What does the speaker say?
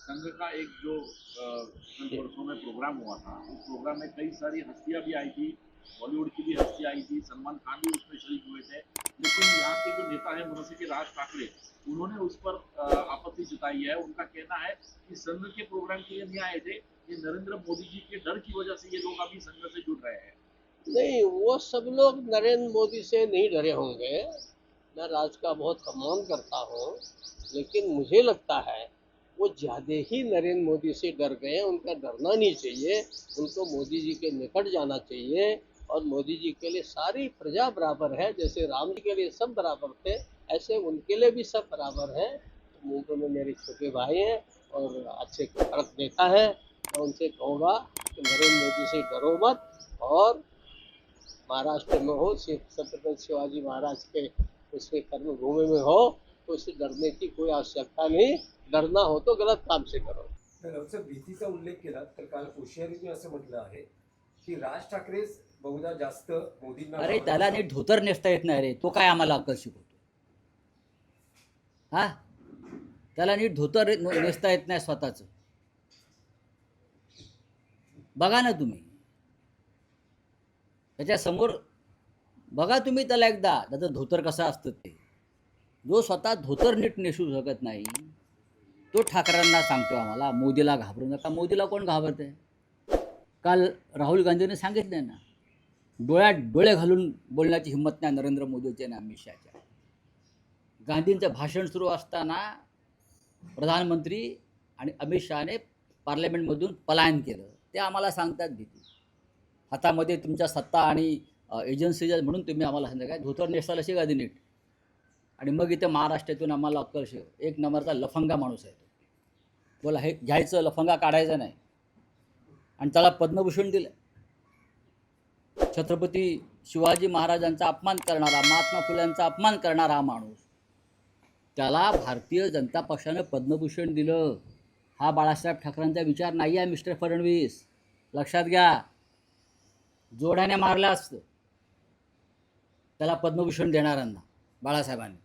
संघ का एक जो कुछ वर्षों में प्रोग्राम हुआ था, उस प्रोग्राम में कई सारी हस्तियां भी आई थी, बॉलीवुड की भी हस्तियां आई थी, सलमान खान भी उसमें शरीक हुए थे। लेकिन यहाँ के जो नेता है मनसे के राज ठाकरे, उन्होंने उस पर आपत्ति जताई है। उनका कहना है कि संघ के प्रोग्राम के लिए नहीं आए थे, ये नरेंद्र मोदी जी के डर की वजह से ये लोग अभी संघ से जुड़ रहे हैं। नहीं, वो सब लोग नरेंद्र मोदी से नहीं डरे होंगे। मैं राज का बहुत सम्मान करता हूँ, लेकिन मुझे लगता है वो ज़्यादा ही नरेंद्र मोदी से डर गए। उनका डरना नहीं चाहिए, उनको मोदी जी के निकट जाना चाहिए। और मोदी जी के लिए सारी प्रजा बराबर है, जैसे राम जी के लिए सब बराबर थे, ऐसे उनके लिए भी सब बराबर है। मुंबई में मेरे छोटे भाई हैं और अच्छे भारत नेता है। मैं उनसे कहूँगा कि नरेंद्र मोदी से डरो मत। और महाराष्ट्र में हो, छत्रपति शिवाजी महाराज के उसके कर्मभूमि में हो, तो उससे डरने की कोई आवश्यकता नहीं। डरना हो तो गलत काम से करो। रावसाहेब, भीतीचा उल्लेख केला तर काल कोश्यारीने असं म्हटलं आहे की राज ठाकरे बहुधा जास्त मोदींना अरे त्याला नीट धोतर नेसता येत नाही रे, तो काय आम्हाला अक्कल शिकवतो? हा, त्याला नीट धोतर नेसता येत नाही स्वतःच. बघा ना तुम्ही त्याच्या समोर, बघा तुम्ही त्याला एकदा, त्याचं धोतर कसं असतं ते. जो स्वतः धोतर नीट नेसू शकत नाही, तो ठाकरेंना सांगतो आम्हाला मोदीला घाबरू नका. मोदीला कोण घाबरते? काल राहुल गांधीने सांगितले ना, डोळ्यात डोळे घालून बोलण्याची हिंमत नाही नरेंद्र मोदीची आणि अमित शहाच्या. गांधींचं भाषण सुरू असताना प्रधानमंत्री आणि अमित शहाने पार्लमेंटमधून पलायन केलं. ते आम्हाला सांगतात भीती. हातामध्ये तुमच्या सत्ता आणि एजन्सीज म्हणून तुम्ही आम्हाला सांगता काय धोतर नेसायला शिका नीट. आणि मग इथे महाराष्ट्रातून आम्हाला अक्कल शिक. एक नंबरचा लफंगा माणूस आहे तो. बोला हे घ्यायचं, लफंगा काढायचा नाही. आणि त्याला पद्मभूषण दिलं. छत्रपती शिवाजी महाराजांचा अपमान करणारा, महात्मा फुल्यांचा अपमान करणारा हा माणूस, त्याला भारतीय जनता पक्षानं पद्मभूषण दिलं. हा बाळासाहेब ठाकरेंचा विचार नाही आहे मिस्टर फडणवीस, लक्षात घ्या. जोड्याने मारलं असतं त्याला पद्मभूषण देणाऱ्यांना बाळासाहेबांनी.